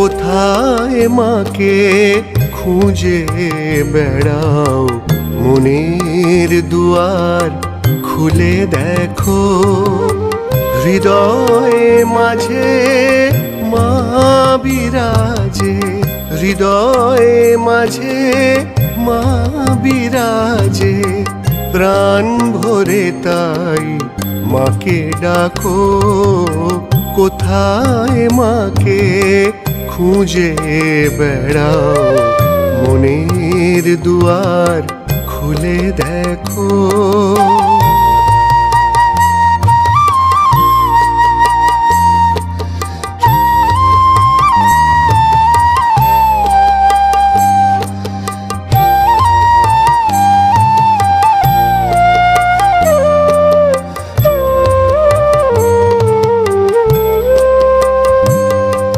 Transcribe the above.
কোথায় মাকে খুঁজে বেড়াও, মনের দুয়ার খুলে দেখো। হৃদয়ে মাঝে মা বিরাজে, হৃদয়ে মাঝে মা বিরাজে। প্রাণ ভরে তাই মাকে ডাকো, কোথায় মাকে খুঁজে বেড়াও, মনের দুয়ার খুলে দেখো।